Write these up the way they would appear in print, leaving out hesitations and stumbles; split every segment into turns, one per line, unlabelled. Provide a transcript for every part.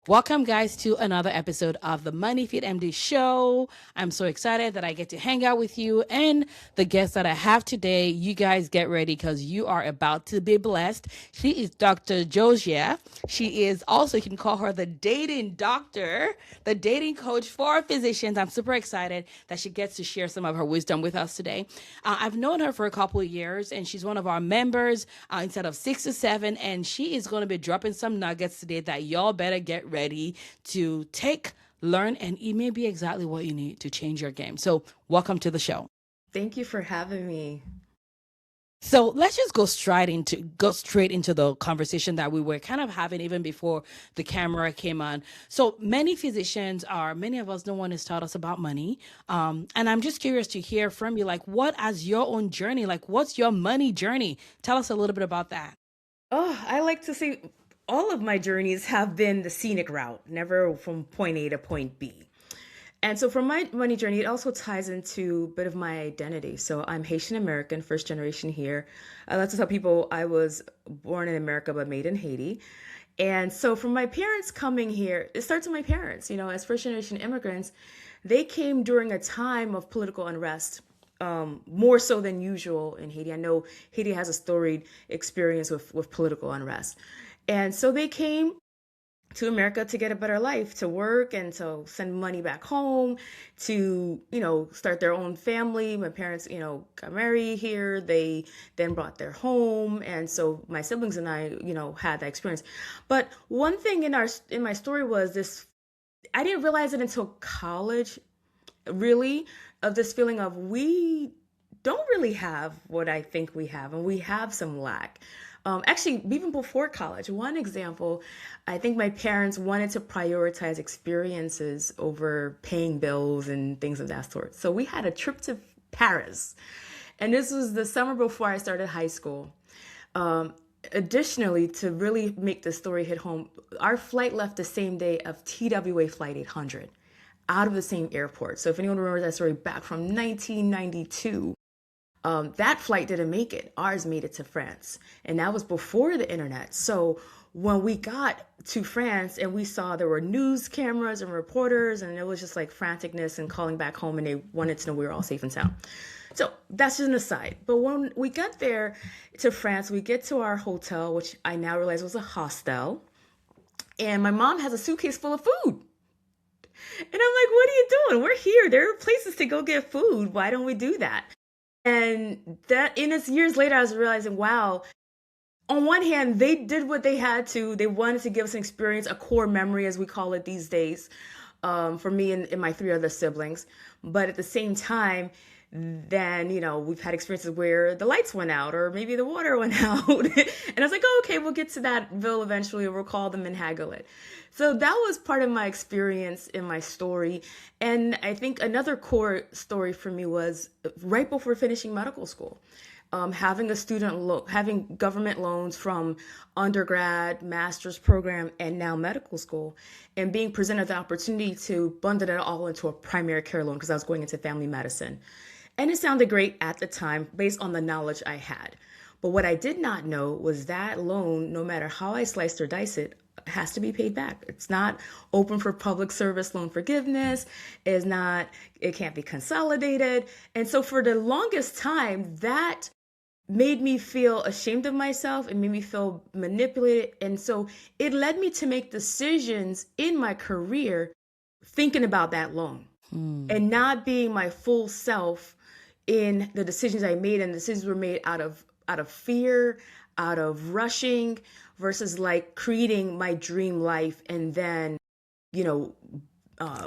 Welcome, guys, to another episode of the Money Fit MD show. I'm so excited that I get to hang out with you and the guests that I have today. You guys get ready because you are about to be blessed. She is Dr. Josia. She is also, you can call her the dating doctor, the dating coach for physicians. I'm super excited that she gets to share some of her wisdom with us today. I've known her for a couple of years, and she's one of our members instead of 6 to 7, and she is going to be dropping some nuggets today that y'all better get ready to take, learn, and it may be exactly what you need to change your game. So, welcome to the show.
Thank you for having me.
So let's just go straight into the conversation that we were kind of having even before the camera came on. So many of us, no one has taught us about money, and I'm just curious to hear from you. Like, what as your own journey? Like, what's your money journey? Tell us a little bit about that.
Oh, I like to say all of my journeys have been the scenic route, never from point A to point B. And so for my money journey, it also ties into a bit of my identity. So I'm Haitian American, first generation here. I like to tell people I was born in America but made in Haiti. And so from my parents coming here, it starts with my parents. As first generation immigrants, they came during a time of political unrest. More so than usual in Haiti. I know Haiti has a storied experience with political unrest. And so they came to America to get a better life, to work and to send money back home, to, start their own family. My parents, got married here. They then brought their home. And so my siblings and I, had that experience. But one thing in my story was this, I didn't realize it until college, really, of this feeling of we don't really have what I think we have, and we have some lack. Actually, even before college, one example, I think my parents wanted to prioritize experiences over paying bills and things of that sort. So we had a trip to Paris, and this was the summer before I started high school. Um, Additionally, to really make the story hit home, our flight left the same day of TWA Flight 800 out of the same airport. So if anyone remembers that story back from 1992, that flight didn't make it. Ours made it to France. And that was before the internet. So when we got to France and we saw there were news cameras and reporters, and it was just like franticness and calling back home, and they wanted to know we were all safe and sound. So that's just an aside. But when we got there to France, we get to our hotel, which I now realize was a hostel. And my mom has a suitcase full of food. And I'm like, what are you doing? We're here. There are places to go get food. Why don't we do that? And that, in its years later, I was realizing, wow, on one hand, they did what they had to. They wanted to give us an experience, a core memory, as we call it these days, for me and my three other siblings. But at the same time, then, we've had experiences where the lights went out or maybe the water went out. And I was like, oh, okay, we'll get to that bill eventually. We'll call them and haggle it. So that was part of my experience in my story. And I think another core story for me was right before finishing medical school. Having having government loans from undergrad, master's program, and now medical school, and being presented the opportunity to bundle it all into a primary care loan because I was going into family medicine. And it sounded great at the time based on the knowledge I had. But what I did not know was that loan, no matter how I sliced or diced it, has to be paid back. It's not open for public service loan forgiveness. It can't be consolidated. And so for the longest time, that made me feel ashamed of myself. It made me feel manipulated. And so it led me to make decisions in my career thinking about that loan and not being my full self in the decisions I made. And decisions were made out of fear, out of rushing, versus like creating my dream life and then, you know,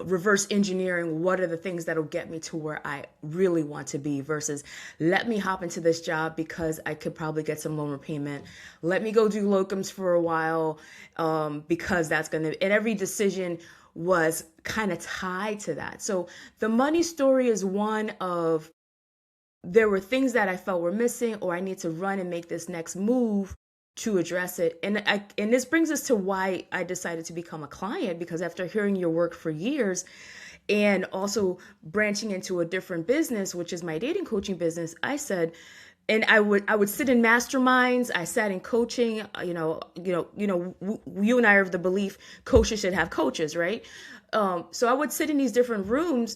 reverse engineering what are the things that'll get me to where I really want to be versus let me hop into this job because I could probably get some loan repayment. Let me go do locums for a while because that's going to, and every decision was kind of tied to that. So the money story is one of there were things that I felt were missing or I need to run and make this next move to address it. And this brings us to why I decided to become a client, because after hearing your work for years and also branching into a different business, which is my dating coaching business, I said, And I would sit in masterminds. I sat in coaching. You and I are of the belief coaches should have coaches, right? So I would sit in these different rooms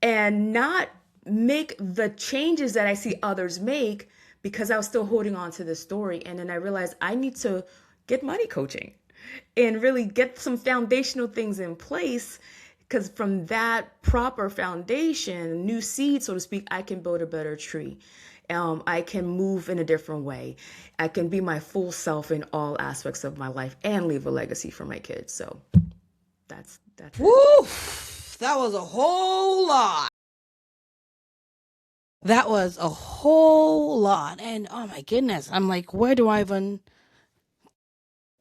and not make the changes that I see others make because I was still holding on to this story. And then I realized I need to get money coaching and really get some foundational things in place, because from that proper foundation, new seed, so to speak, I can build a better tree. I can move in a different way. I can be my full self in all aspects of my life and leave a legacy for my kids. So that's it.
Woo! That was a whole lot. That was a whole lot. And oh my goodness, I'm like, where do I even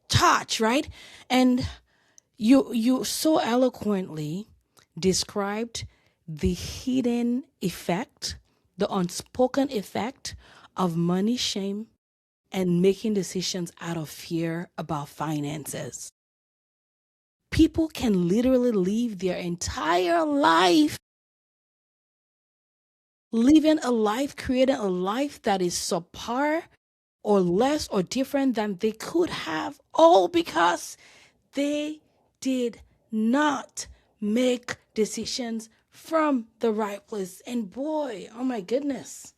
touch, right? And you so eloquently described the hidden effect, the unspoken effect of money shame and making decisions out of fear about finances. People can literally live their entire life living a life, creating a life that is subpar or less or different than they could have, all because they did not make decisions from the right place. And boy, oh my goodness.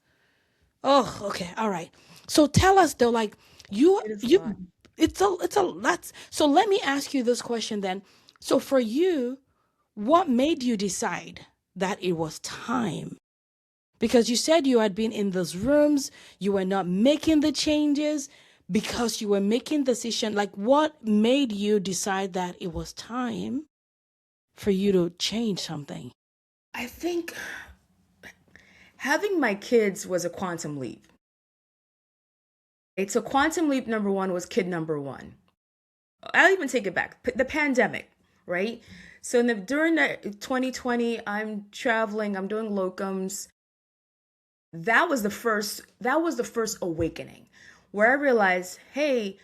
Oh, okay, all right. So tell us though, like
It is a lot.
you it's a that's so let me ask you this question then. So for you, what made you decide that it was time? Because you said you had been in those rooms, you were not making the changes because you were making decision. Like what made you decide that it was time for you to change something?
I think having my kids was a quantum leap. It's a quantum leap. Number one was kid number one. I'll even take it back. The pandemic, right? So during the 2020, I'm traveling, I'm doing locums. That was the first awakening where I realized, hey,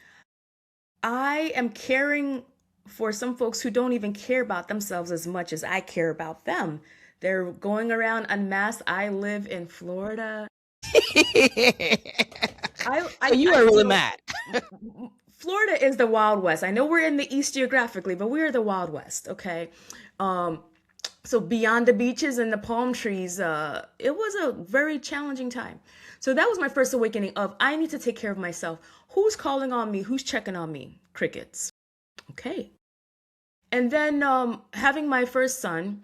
I am caring for some folks who don't even care about themselves as much as I care about them. They're going around unmasked. I live in Florida.
So you were really mad.
Florida is the Wild West. I know we're in the East geographically, but we're the Wild West, okay? Um, so beyond the beaches and the palm trees, it was a very challenging time. So that was my first awakening of I need to take care of myself. Who's calling on me? Who's checking on me? Crickets. Okay. And then having my first son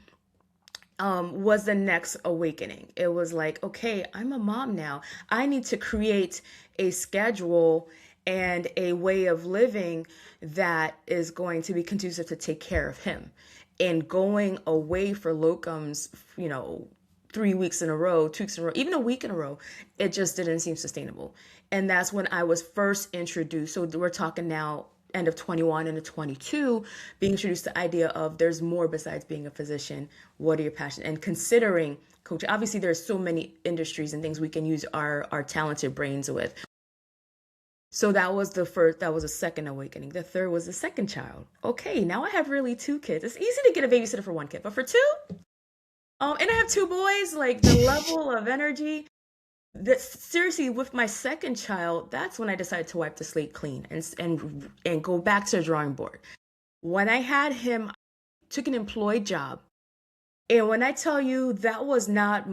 was the next awakening. It was like, okay, I'm a mom now. I need to create a schedule and a way of living that is going to be conducive to take care of him. And going away for locums, 3 weeks in a row, 2 weeks in a row, even a week in a row, it just didn't seem sustainable. And that's when I was first introduced. So we're talking now end of 21 into 22, being introduced to the idea of there's more besides being a physician. What are your passions? And considering coaching. Obviously, there's so many industries and things we can use our talented brains with. So that was the first, that was a second awakening. The third was the second child. Okay, now I have really two kids. It's easy to get a babysitter for one kid, but for two, and I have two boys, like the level of energy. That seriously, with my second child, that's when I decided to wipe the slate clean and go back to the drawing board. When I had him, I took an employed job, and when I tell you that was back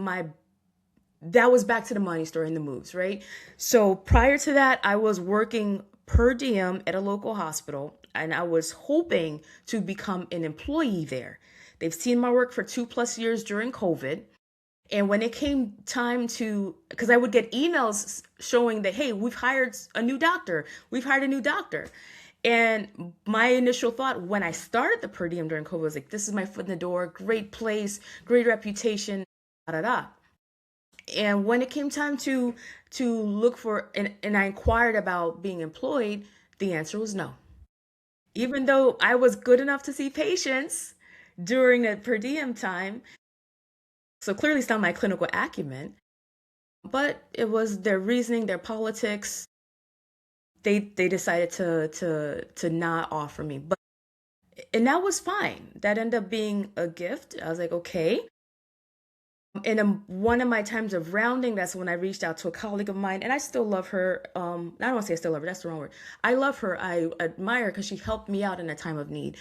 to the money story and the moves, right? So prior to that, I was working per diem at a local hospital, and I was hoping to become an employee there. They've seen my work for 2+ years during COVID. And when it came time to, because I would get emails showing that, hey, we've hired a new doctor. And my initial thought when I started the per diem during COVID was like, this is my foot in the door, great place, great reputation, da da da. And when it came time to look for, and I inquired about being employed, the answer was no. Even though I was good enough to see patients during the per diem time, so clearly it's not my clinical acumen, but it was their reasoning, their politics. They decided to not offer me, but and that was fine. That ended up being a gift. I was like, okay. In one of my times of rounding, that's when I reached out to a colleague of mine, and I still love her. I don't want to say I still love her, that's the wrong word. I love her. I admire her because she helped me out in a time of need.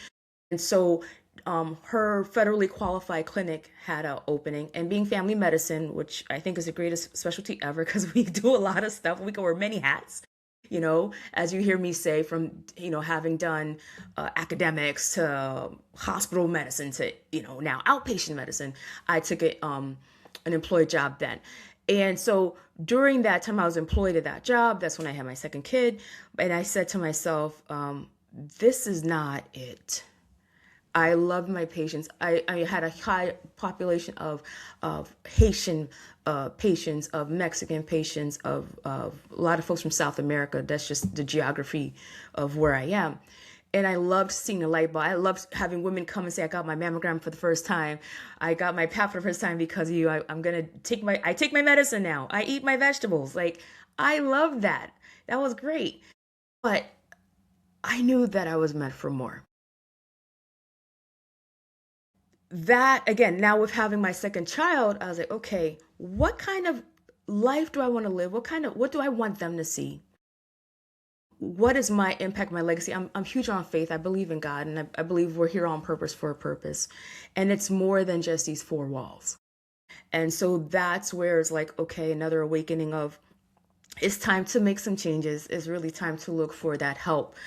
And so her federally qualified clinic had an opening, and being family medicine, which I think is the greatest specialty ever because we do a lot of stuff. We can wear many hats, as you hear me say, from, having done academics to hospital medicine to, now outpatient medicine. I took an employed job then. And so during that time I was employed at that job, that's when I had my second kid. And I said to myself, this is not it. I loved my patients. I had a high population of Haitian patients, of Mexican patients, of a lot of folks from South America. That's just the geography of where I am. And I loved seeing the light bulb. I loved having women come and say, I got my mammogram for the first time. I got my pap for the first time because of you. I'm going to take my medicine now. I eat my vegetables. Like, I love that. That was great. But I knew that I was meant for more. That again, now with having my second child, I was like, okay, what kind of life do I want to live? What do I want them to see? What is my impact, my legacy? I'm huge on faith. I believe in God, and I believe we're here on purpose for a purpose. And it's more than just these four walls. And so that's where it's like, okay, another awakening of it's time to make some changes. It's really time to look for that help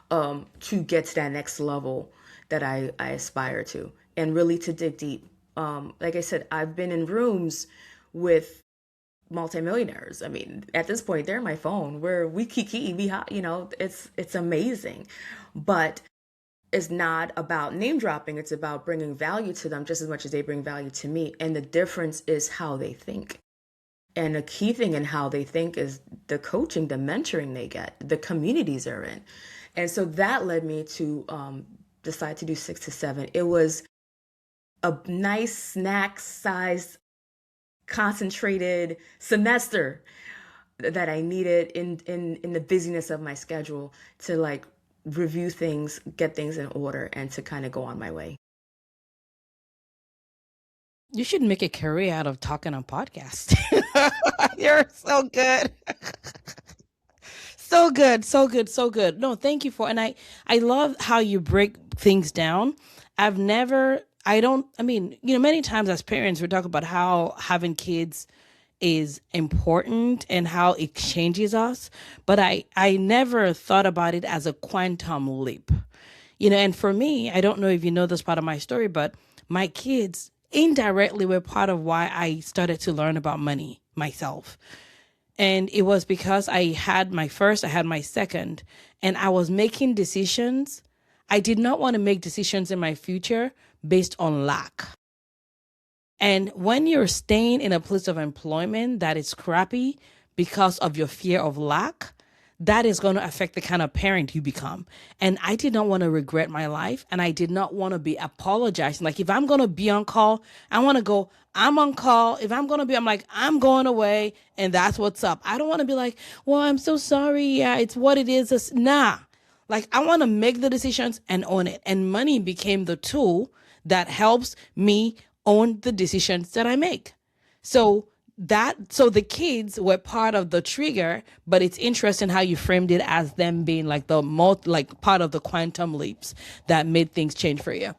to get to that next level that I aspire to, and really to dig deep. Like I said, I've been in rooms with multimillionaires. I mean, at this point, they're my phone. Where we kiki, it's amazing, but it's not about name dropping. It's about bringing value to them just as much as they bring value to me. And the difference is how they think. And the key thing in how they think is the coaching, the mentoring they get, the communities they're in. And so that led me to decide to do 6 to 7. It was a nice snack size concentrated semester that I needed in the busyness of my schedule to like review things, get things in order, and to kind of go on my way.
You should make a career out of talking on podcasts. You're so good. So good, so good, so good. No, thank you for, and I love how you break things down. I mean, many times as parents we talk about how having kids is important and how it changes us, but I never thought about it as a quantum leap. And for me, I don't know if you know this part of my story, but my kids indirectly were part of why I started to learn about money myself. And it was because I had my first, I had my second, and I was making decisions. I did not want to make decisions in my future based on lack. And when you're staying in a place of employment that is crappy because of your fear of lack, that is going to affect the kind of parent you become. And I did not want to regret my life. And I did not want to be apologizing. Like, if I'm going to be on call, I want to go, I'm on call. If I'm going to be, I'm like, I'm going away. And that's what's up. I don't want to be like, well, I'm so sorry. Yeah, it's what it is. Nah. Like, I want to make the decisions and own it. And money became the tool that helps me own the decisions that I make. So the kids were part of the trigger, but it's interesting how you framed it as them being like like part of the quantum leaps that made things change for you.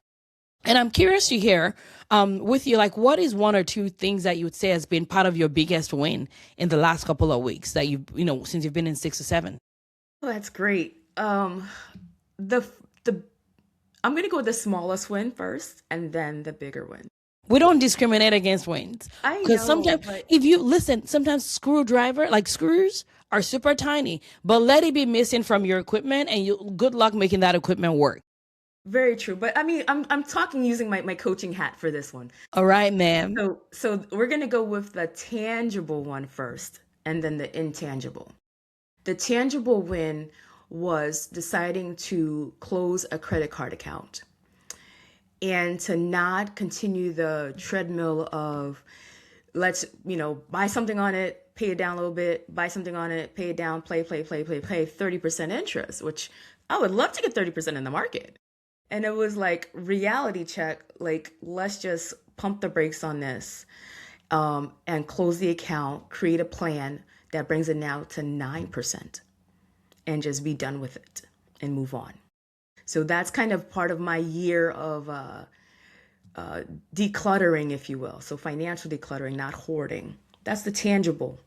And I'm curious to hear with you, like, what is one or two things that you would say has been part of your biggest win in the last couple of weeks that since you've been in 6 to 7?
Oh, that's great. The the I'm gonna go with the smallest win first, and then the bigger win.
We don't discriminate against wins.
I
Because
know,
sometimes,
but
if you listen, sometimes screws are super tiny, but let it be missing from your equipment and good luck making that equipment work.
very true. But I mean, I'm talking using my coaching hat for this one.
All right, ma'am.
So we're gonna go with the tangible one first, and then the intangible. The tangible win was deciding to close a credit card account and to not continue the treadmill of let's, buy something on it, pay it down a little bit, buy something on it, pay it down, play, 30% interest, which I would love to get 30% in the market. And it was like reality check, like, let's just pump the brakes on this. and close the account, create a plan that brings it now to 9% and just be done with it and move on. So that's kind of part of my year of decluttering, if you will. So financial decluttering, not hoarding. That's the tangible.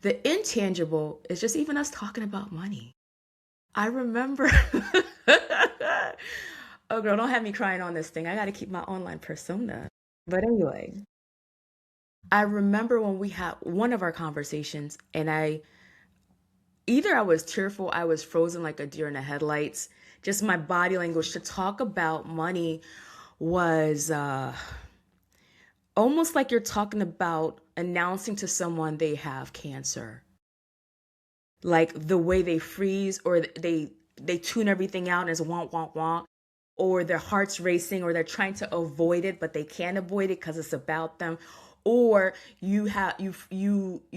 The intangible is just even us talking about money. I remember, oh girl, don't have me crying on this thing. I got to keep my online persona. But anyway, I remember when we had one of our conversations, and either I was tearful, I was frozen like a deer in the headlights. Just my body language to talk about money was almost like you're talking about announcing to someone they have cancer. Like the way they freeze, or they tune everything out as want want want, or their heart's racing, or they're trying to avoid it but they can't avoid it because it's about them, or your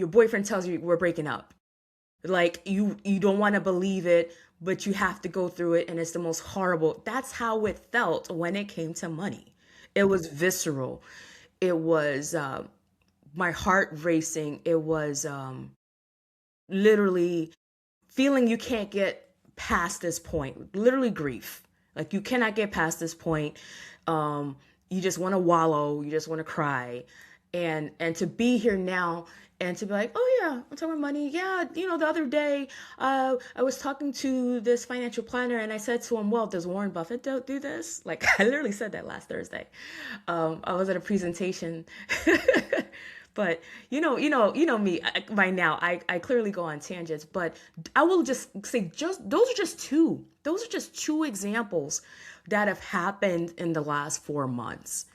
boyfriend tells you we're breaking up. Like you don't want to believe it, but you have to go through it, and it's the most horrible. That's how it felt when it came to money. It was visceral. It was my heart racing. It was literally feeling you can't get past this point. Literally grief. Like you cannot get past this point. You just want to wallow. You just want to cry, and to be here now and to be like, oh yeah, I'm talking about money. Yeah, the other day, I was talking to this financial planner, and I said to him, well, does Warren Buffett do this? Like I literally said that last Thursday. I was at a presentation. But me by now. I clearly go on tangents, but I will just say, just those are just two. Those are just two examples that have happened in the last 4 months.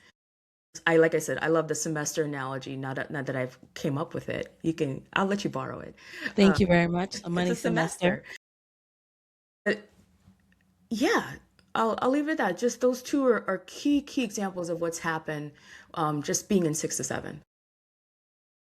Like I said, I love the semester analogy. Not that I've came up with it. I'll let you borrow it.
Thank you very much. A
It's
money
a
semester.
semester. Uh, yeah, I'll leave it at that. Just those two are key examples of what's happened. Just being in 6 to 7.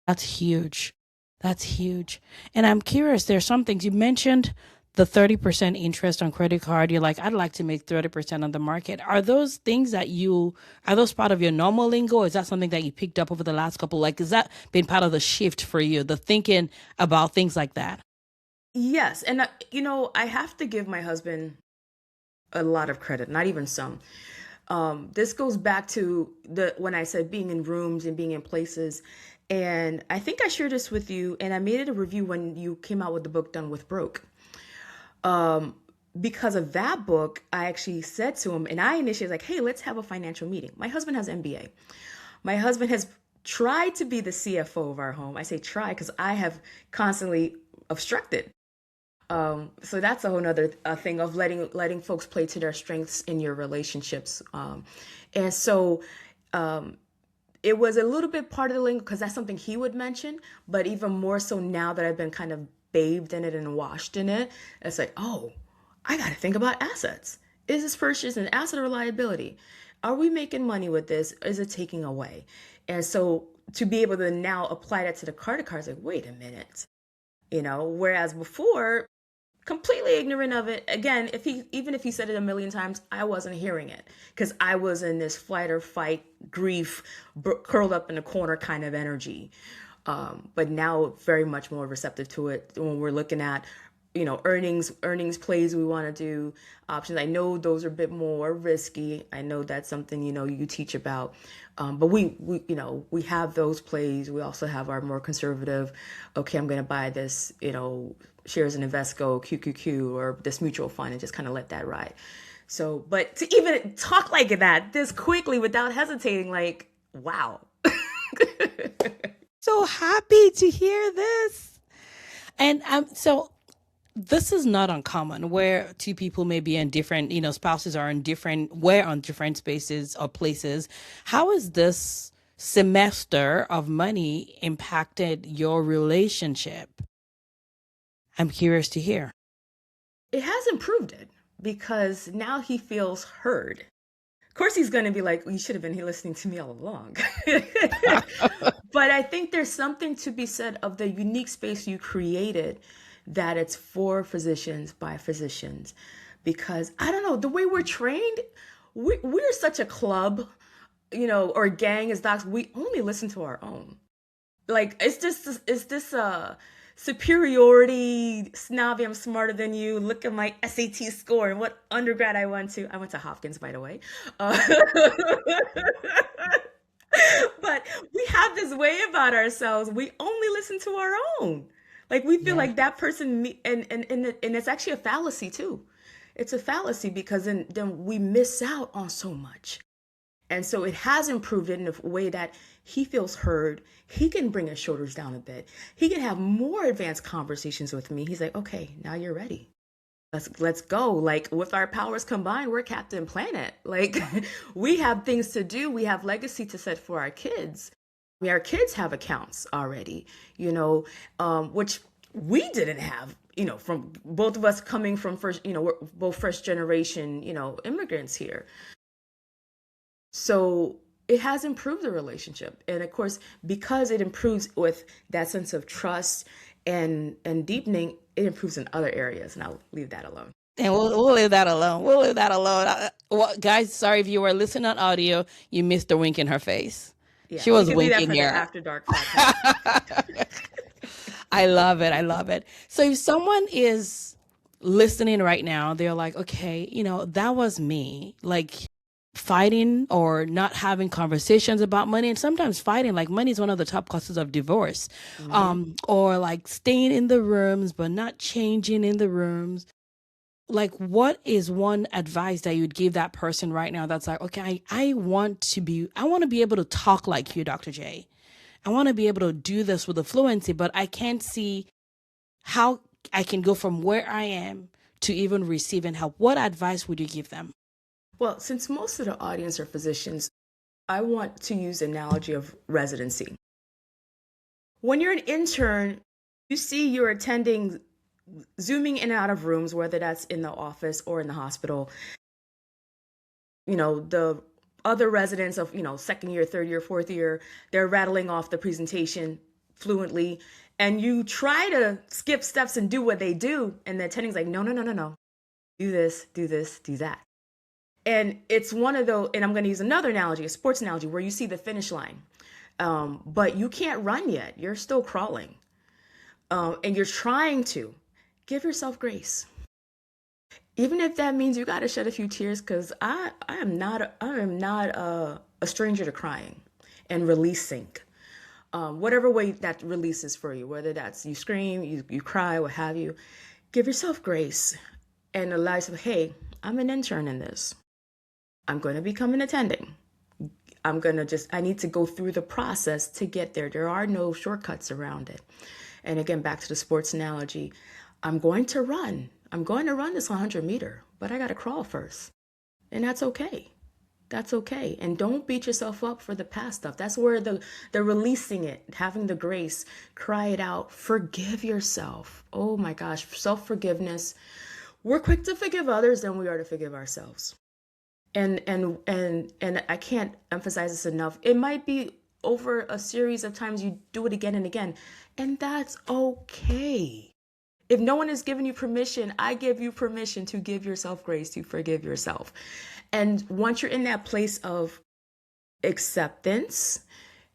That's huge. That's huge. And I'm curious, there's some things you mentioned, the 30% interest on credit card. You're like, I'd like to make 30% on the market. Are those part of your normal lingo? Or is that something that you picked up over the last couple? Like, has that been part of the shift for you, the thinking about things like that?
Yes, and I have to give my husband a lot of credit, not even some. This goes back to the when I said being in rooms and being in places, and I think I shared this with you, and I made it a review when you came out with the book Done with Broke. Um, because of that book, I actually said to him, and I initially was like, "Hey, let's have a financial meeting." My husband has MBA. My husband has tried to be the CFO of our home. I say try because I have constantly obstructed. So that's a whole nother thing of letting folks play to their strengths in your relationships. And so it was a little bit part of the lingo because that's something he would mention, but even more so now that I've been kind of bathed in it and washed in it, it's like, oh, I got to think about assets. Is this purchase an asset or liability? Are we making money with this? Is it taking away? And so to be able to now apply that to the credit cards, like, wait a minute, whereas before, completely ignorant of it. Again, even if he said it a million times, I wasn't hearing it because I was in this flight or fight, grief, curled up in a corner kind of energy. But now very much more receptive to it when we're looking at, earnings plays we want to do, options. I know those are a bit more risky. I know that's something, you teach about. But we have those plays. We also have our more conservative, okay, I'm going to buy this, shares in Invesco, QQQ, or this mutual fund, and just kind of let that ride. So, but to even talk like that this quickly without hesitating, like, wow.
So happy to hear this. And so this is not uncommon where two people may be in different, spouses are in different, we're on different spaces or places. How has this semester of money impacted your relationship? I'm curious to hear.
It has improved it because now he feels heard. Of course, he's going to be like, well, you should have been here listening to me all along. But I think there's something to be said of the unique space you created, that it's for physicians by physicians. Because I don't know, the way we're trained, we're such a club, or gang as docs, we only listen to our own. Like it's this superiority, snobby, I'm smarter than you, look at my SAT score and what undergrad I went to. I went to Hopkins, by the way. uh, but we have this way about ourselves. We only listen to our own. Like we feel
Yeah.
like that person, and it's actually a fallacy too. It's a fallacy because then we miss out on so much. And so it has improved it in a way that he feels heard. He can bring his shoulders down a bit. He can have more advanced conversations with me. He's like, okay, now you're ready. Let's go. Like with our powers combined, we're Captain Planet. Like we have things to do. We have legacy to set for our kids. Our kids have accounts already, which we didn't have. From both of us coming from first, we're both first generation, immigrants here. So it has improved the relationship. And of course, because it improves with that sense of trust and deepening, it improves in other areas. And I'll leave that alone.
And we'll leave that alone. We'll leave that alone. Well, guys, sorry if you were listening on audio, you missed the wink in her face.
Yeah,
She
we
was
can leave that
winking
for the
here.
after dark podcast.
I love it. I love it. So if someone is listening right now, they're like, okay, that was me. Like fighting or not having conversations about money, and sometimes fighting, like money is one of the top causes of divorce. Or like staying in the rooms but not changing in the rooms. Like what is one advice that you'd give that person right now that's like, okay, I want to be able to talk like you, Dr. J. I want to be able to do this with a fluency, but I can't see how I can go from where I am to even receiving help. What advice would you give them?
Well, since most of the audience are physicians, I want to use the analogy of residency. When you're an intern, you see you're attending, zooming in and out of rooms, whether that's in the office or in the hospital. The other residents of, second year, third year, fourth year, they're rattling off the presentation fluently. And you try to skip steps and do what they do. And the attending's like, no, no, no, no, no. Do this, do this, do that. And it's one of those, and I'm going to use another analogy, a sports analogy, where you see the finish line. But you can't run yet. You're still crawling. And you're trying to give yourself grace. Even if that means you got to shed a few tears, because I am not a stranger to crying and releasing. Whatever way that releases for you, whether that's you scream, you cry, what have you, give yourself grace and allow yourself, hey, I'm an intern in this. I'm going to become an attending. I need to go through the process to get there. There are no shortcuts around it. And again, back to the sports analogy, I'm going to run. I'm going to run this 100-meter, but I got to crawl first. And that's okay. That's okay. And don't beat yourself up for the past stuff. That's where the releasing it, having the grace, cry it out, forgive yourself. Oh my gosh, self-forgiveness. We're quick to forgive others than we are to forgive ourselves. And I can't emphasize this enough. It might be over a series of times you do it again and again, and that's okay. If no one has given you permission, I give you permission to give yourself grace, to forgive yourself. And once you're in that place of acceptance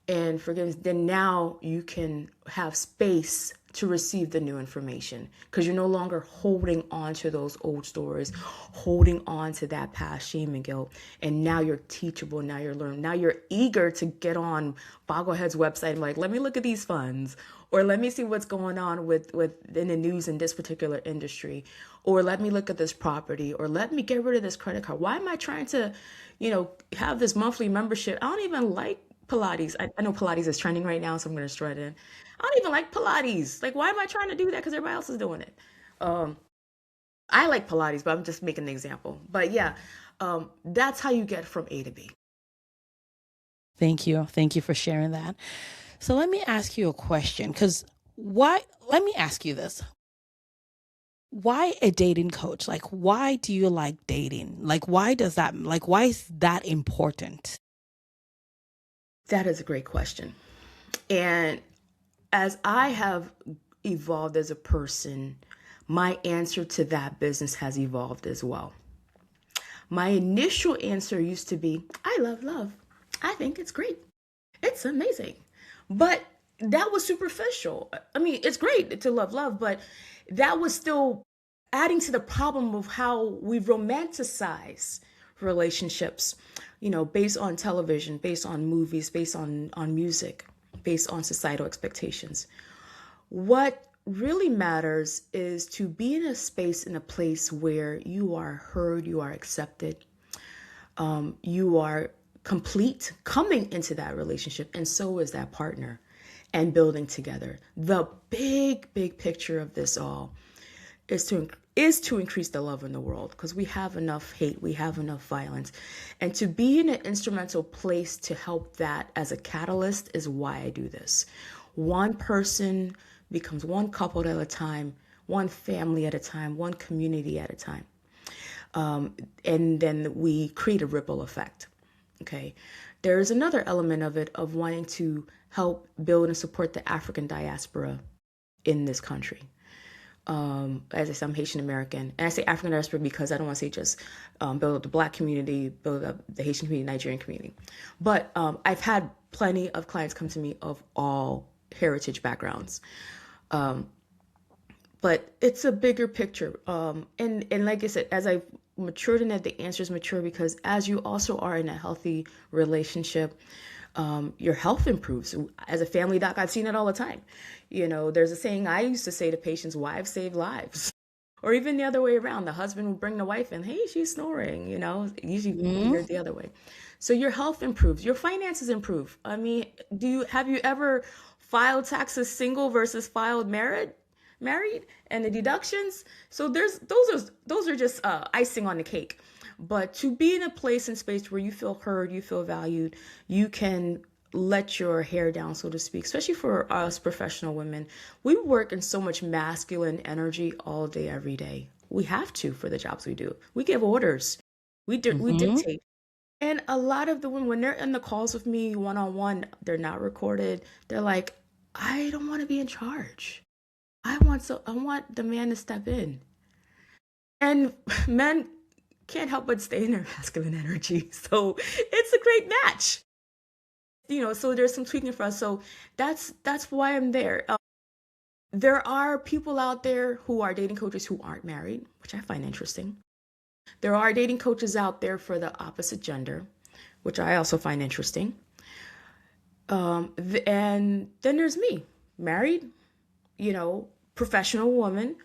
and forgiveness, then now you can have space to receive the new information because you're no longer holding on to those old stories, holding on to that past shame and guilt. And now you're teachable. Now you're learning. Now you're eager to get on Bogglehead's website and like, let me look at these funds, or let me see what's going on with in the news in this particular industry, or let me look at this property, or let me get rid of this credit card. Why am I trying to, have this monthly membership? I don't even like Pilates. I know Pilates is trending right now, so I'm going to strut in. I don't even like Pilates. Like, why am I trying to do that? Because everybody else is doing it. Um, I like Pilates, but I'm just making an example. But yeah, that's how you get from A to B.
Thank you. Thank you for sharing that. So let me ask you a question because let me ask you this. Why a dating coach? Like, why do you like dating? Like, why is that important?
That is a great question. And as I have evolved as a person, my answer to that business has evolved as well. My initial answer used to be, I love love. I think it's great. It's amazing. But that was superficial. I mean, it's great to love, but that was still adding to the problem of how we romanticize relationships, based on television, based on movies, based on music, based on societal expectations. What really matters is to be in a space, in a place where you are heard, you are accepted, you are complete coming into that relationship, and so is that partner, and building together. The big picture of this all is to increase the love in the world, because we have enough hate, we have enough violence, and to be in an instrumental place to help that as a catalyst is why I do this. One person becomes one couple at a time, one family at a time, one community at a time, and then we create a ripple effect. Okay. There's another element of it, of wanting to help build and support the African diaspora in this country. As I said, I'm Haitian American, and I say African diaspora because I don't want to say just build up the Black community, build up the Haitian community, Nigerian community. But I've had plenty of clients come to me of all heritage backgrounds. But it's a bigger picture. And like I said, as I matured in that, the answers mature, because as you also are in a healthy relationship, your health improves. As a family doc, I've seen it all the time. There's a saying I used to say to patients: wives save lives. Or even the other way around, the husband would bring the wife in, hey, she's snoring, usually we hear it the other way. So your health improves, your finances improve. I mean, have you ever filed taxes single versus filed married, and the deductions? So those are just icing on the cake. But to be in a place and space where you feel heard, you feel valued, you can let your hair down, so to speak, especially for us professional women. We work in so much masculine energy all day, every day. We have to, for the jobs we do. We give orders, we
Mm-hmm.
dictate. And a lot of the women, when they're in the calls with me one on one, they're not recorded. They're like, I don't want to be in charge. I want the man to step in. And men can't help but stay in their masculine energy. So it's a great match. So there's some tweaking for us. So that's why I'm there. There are people out there who are dating coaches who aren't married, which I find interesting. There are dating coaches out there for the opposite gender, which I also find interesting. And then there's me, married, professional woman,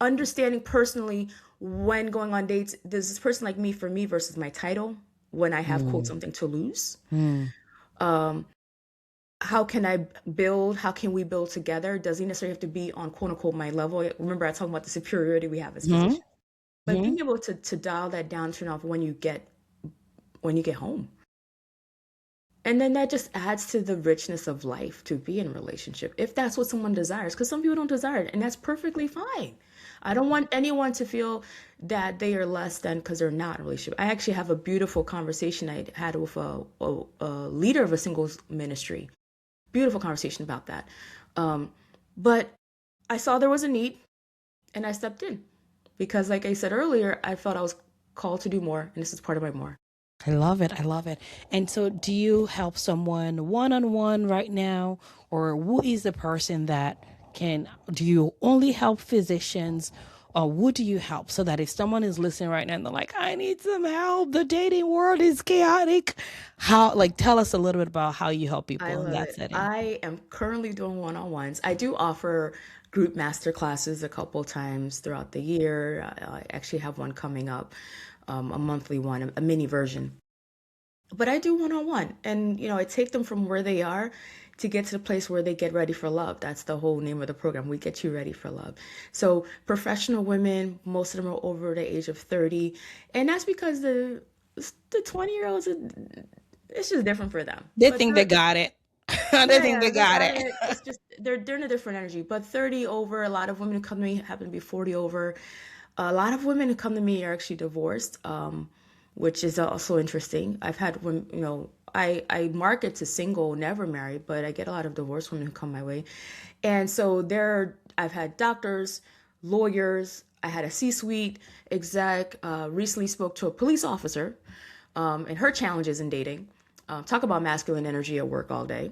understanding personally when going on dates, does this person like me for me versus my title when I have, quote, something to lose?
Mm-hmm.
How can I build? How can we build together? Does he necessarily have to be on, quote unquote, my level? Remember, I talked about the superiority we have as physicians, but being able to dial that down, turn off when you get home. And then that just adds to the richness of life, to be in a relationship, if that's what someone desires, because some people don't desire it, and that's perfectly fine. I don't want anyone to feel that they are less than because they're not in a relationship. I actually have a beautiful conversation I had with a leader of a singles ministry. Beautiful conversation about that. But I saw there was a need, and I stepped in because, like I said earlier, I felt I was called to do more, and this is part of my more.
I love it. I love it. And so, do you help someone one on one right now, or who is the person that can? Do you only help physicians, or who do you help? So that if someone is listening right now and they're like, "I need some help. The dating world is chaotic." How? Like, tell us a little bit about how you help
I
people in
love
that
it.
setting.
I am currently doing one-on-ones. I do offer group master classes a couple times throughout the year. I actually have one coming up, a monthly one, a mini version. But I do one-on-one, and I take them from where they are to get to the place where they get ready for love. That's the whole name of the program. We get you ready for love. So professional women, most of them are over the age of 30, and that's because the 20-year-olds, it's just different for them.
They
But
think they got it. They think
yeah,
they
they
got
got
it.
it. It's just they're in a different energy. But 30 over, a lot of women who come to me happen to be 40 over. A lot of women who come to me are actually divorced, which is also interesting. I've had women, I market to single, never married, but I get a lot of divorced women who come my way. And so I've had doctors, lawyers, I had a C-suite exec, recently spoke to a police officer, and her challenges in dating. Talk about masculine energy at work all day.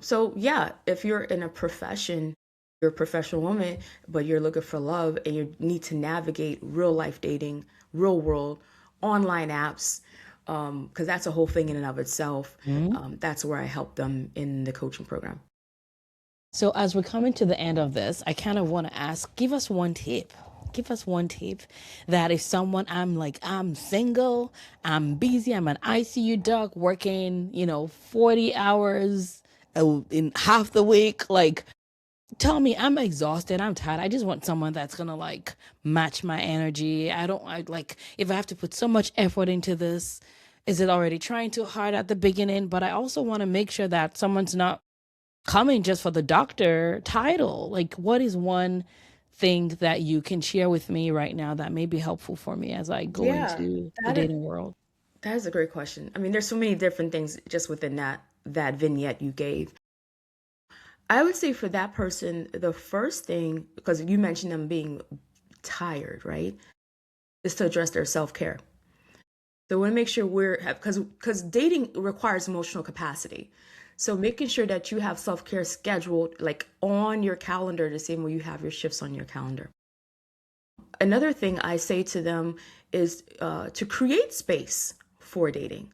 So yeah, if you're in a profession, you're a professional woman, but you're looking for love and you need to navigate real life dating, real world, online apps, because that's a whole thing in and of itself.
Mhm.
That's where I help them in the coaching program.
So, as we're coming to the end of this, I kind of want to ask, give us one tip. Give us one tip that if someone, I'm like, I'm single, I'm busy, I'm an ICU doc working, 40 hours in half the week. Like, tell me, I'm exhausted, I'm tired. I just want someone that's going to like match my energy. I like, if I have to put so much effort into this, is it already trying too hard at the beginning? But I also want to make sure that someone's not coming just for the doctor title. Like, what is one thing that you can share with me right now that may be helpful for me as I go
Yeah,
into the
that is
dating world?
that is a great question. I mean, there's so many different things just within that vignette you gave. I would say for that person, the first thing, because you mentioned them being tired, right, is to address their self-care. So we want to make sure we're because dating requires emotional capacity. So making sure that you have self-care scheduled like on your calendar the same way you have your shifts on your calendar. Another thing I say to them is to create space for dating.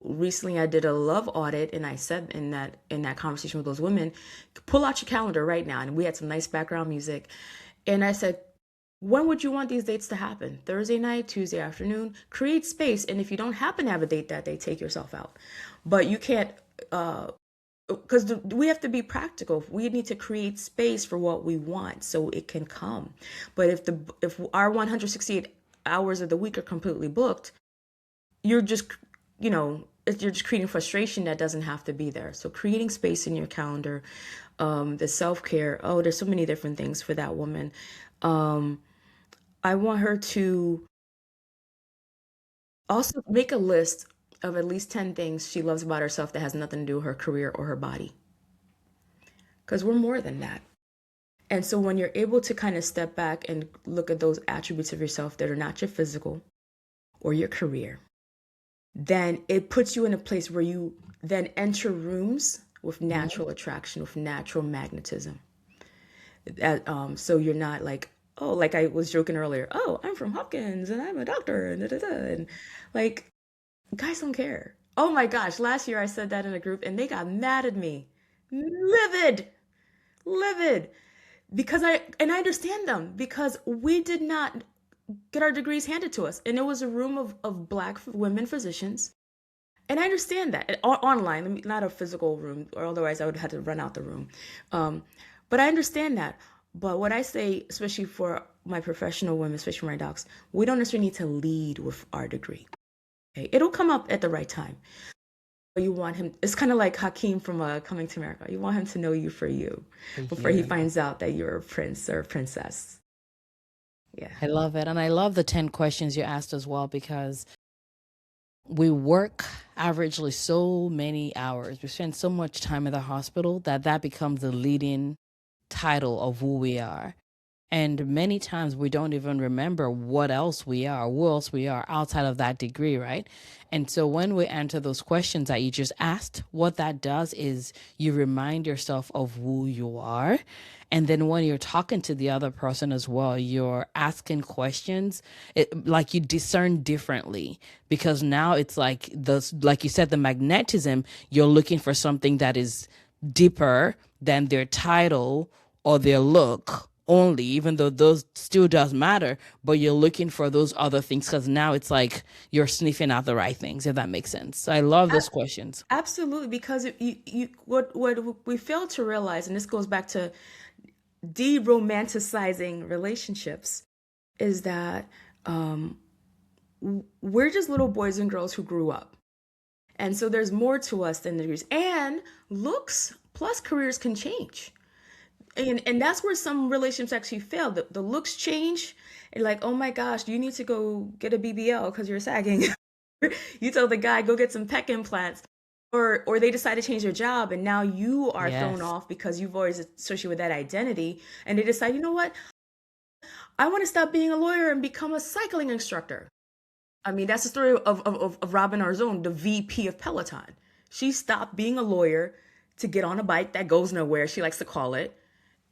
Recently I did a love audit and I said in that conversation with those women, pull out your calendar right now. And we had some nice background music. And I said, when would you want these dates to happen? Thursday night, Tuesday afternoon? Create space. And if you don't happen to have a date that day, take yourself out. But you can't, because we have to be practical. We need to create space for what we want so it can come. But if our 168 hours of the week are completely booked, you're just, you're just creating frustration that doesn't have to be there. So creating space in your calendar, the self-care. Oh, there's so many different things for that woman. Um, I want her to also make a list of at least 10 things she loves about herself that has nothing to do with her career or her body. Because we're more than that. And so when you're able to kind of step back and look at those attributes of yourself that are not your physical or your career, then it puts you in a place where you then enter rooms with
Mhm.
natural attraction, with natural magnetism. So you're not like, oh, like I was joking earlier, oh, I'm from Hopkins and I'm a doctor and da da da. And like, guys don't care. Oh my gosh, last year I said that in a group and they got mad at me. Livid, livid. Because I understand them because we did not get our degrees handed to us. And it was a room of black women physicians. And I understand that online, not a physical room, or otherwise I would have had to run out the room. Um, but I understand that. But what I say, especially for my professional women, especially my docs, we don't necessarily need to lead with our degree. Okay, it'll come up at the right time. But you want him. It's kind of like Hakeem from Coming to America. You want him to know you for you before he
Yeah.
finds out that you're a prince or a princess. Yeah.
I love it. And I love the 10 questions you asked as well because we work averagely so many hours. We spend so much time in the hospital that becomes the leading title of who we are. And many times we don't even remember what else we are, who else we are outside of that degree, right? And so when we answer those questions that you just asked, what that does is you remind yourself of who you are. And then when you're talking to the other person as well, you're asking questions, like you discern differently because now it's like like you said, the magnetism, you're looking for something that is deeper than their title or their look only, even though those still does matter, but you're looking for those other things because now it's like you're sniffing out the right things, if that makes sense. So I love those questions.
Absolutely, because what we fail to realize, and this goes back to de-romanticizing relationships, is that um, we're just little boys and girls who grew up, and so there's more to us than degrees. And looks plus careers can change, and that's where some relationships actually fail. The looks change, and like, oh my gosh, you need to go get a BBL because you're sagging. You tell the guy go get some pec implants, or they decide to change their job and now you are thrown
Yes.
off because you've always associated with that identity, and they decide, you know what, I want to stop being a lawyer and become a cycling instructor. I mean, that's the story of Robin Arzon, the VP of Peloton. She stopped being a lawyer to get on a bike that goes nowhere, she likes to call it,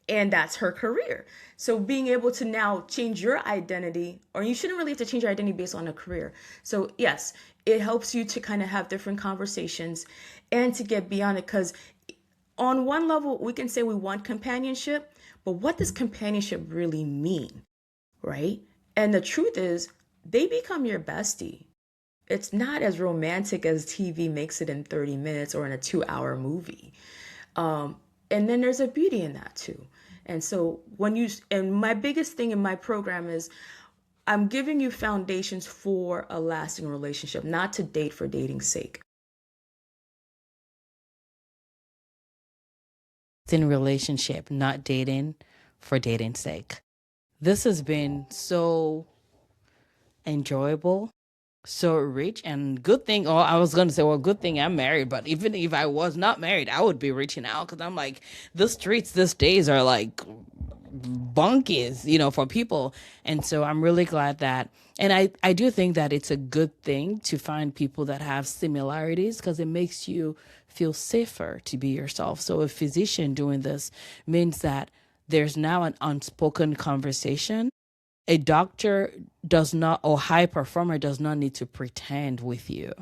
and that's her career. So being able to now change your identity, or you shouldn't really have to change your identity based on a career. So yes, it helps you to kind of have different conversations and to get beyond it, because on one level we can say we want companionship, but what does companionship really mean, right? And the truth is, they become your bestie. It's not as romantic as TV makes it in 30 minutes or in a 2-hour movie. And then there's a beauty in that too. And so and my biggest thing in my program is I'm giving you foundations for a lasting relationship, not to date for dating's sake.
In relationship, not dating for dating's sake. This has been so enjoyable, so rich, and good thing. Oh, I was gonna say, well, good thing I'm married, but even if I was not married, I would be reaching out, because I'm like, the streets these days are like bunkies, for people. And so I'm really glad that, and I do think that it's a good thing to find people that have similarities, because it makes you feel safer to be yourself. So a physician doing this means that there's now an unspoken conversation. A doctor does not, or high performer does not need to pretend with you.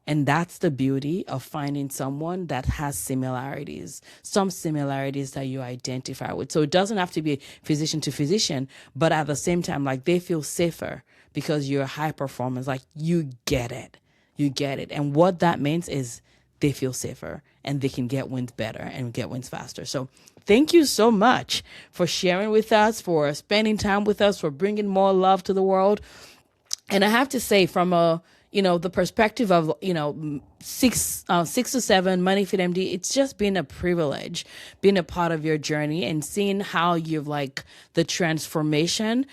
And that's the beauty of finding someone that has similarities, some similarities that you identify with. So it doesn't have to be physician to physician, but at the same time, like, they feel safer because you're high performance. Like, you get it. You get it. And what that means is they feel safer and they can get wins better and get wins faster. So thank you so much for sharing with us, for spending time with us, for bringing more love to the world. And I have to say, from the perspective of, 6 to 7 Money Fit MD, it's just been a privilege being a part of your journey and seeing how you've, like, the transformation.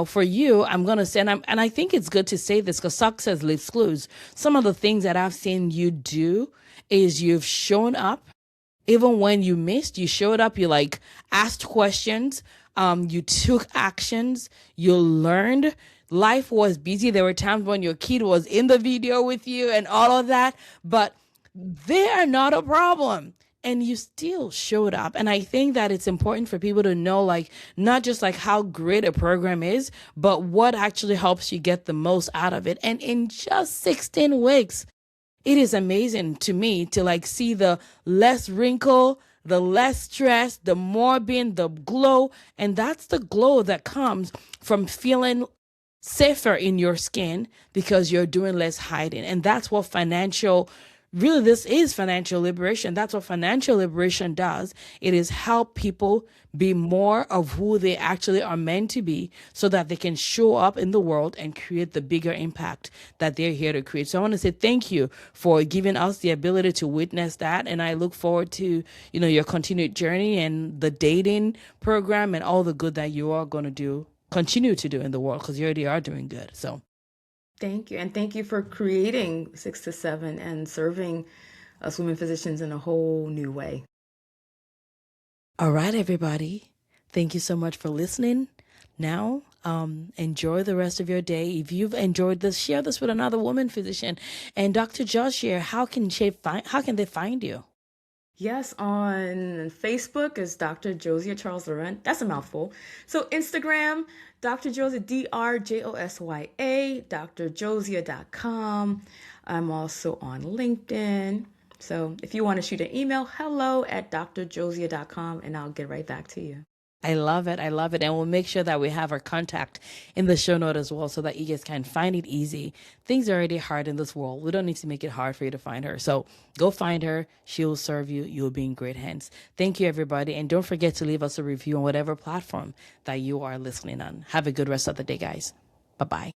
For you, I'm gonna say, and I think it's good to say this because success leaves clues. Some of the things that I've seen you do is you've shown up. Even when you missed, you showed up, you, like, asked questions, you took actions, you learned. Life was busy. There were times when your kid was in the video with you and all of that, but they are not a problem. And you still showed up. And I think that it's important for people to know, like, not just like how great a program is, but what actually helps you get the most out of it. And in just 16 weeks, it is amazing to me to, like, see the less wrinkle, the less stress, the more being, the glow. And that's the glow that comes from feeling safer in your skin because you're doing less hiding. And that's what this is financial liberation. That's what financial liberation does. It is help people be more of who they actually are meant to be, so that they can show up in the world and create the bigger impact that they're here to create. So I want to say thank you for giving us the ability to witness that. And I look forward to, your continued journey and the dating program and all the good that you are going to continue to do in the world, because you already are doing good. So
Thank you. And thank you for creating 6 to 7 and serving us women physicians in a whole new way.
all right, everybody. Thank you so much for listening. Now, enjoy the rest of your day. If you've enjoyed this, share this with another woman physician. And Dr. Josh here, how can they find you?
Yes, on Facebook is Dr. Josia Charles Laurent. That's a mouthful. So Instagram, Dr. Josia, DRJOSYA, drjosia.com. I'm also on LinkedIn. So if you want to shoot an email, hello@drjosia.com, and I'll get right back to you.
I love it. I love it. And we'll make sure that we have her contact in the show note as well, so that you guys can find it easy. Things are already hard in this world. We don't need to make it hard for you to find her. So go find her. She will serve you. You'll be in great hands. Thank you, everybody. And don't forget to leave us a review on whatever platform that you are listening on. Have a good rest of the day, guys. Bye-bye.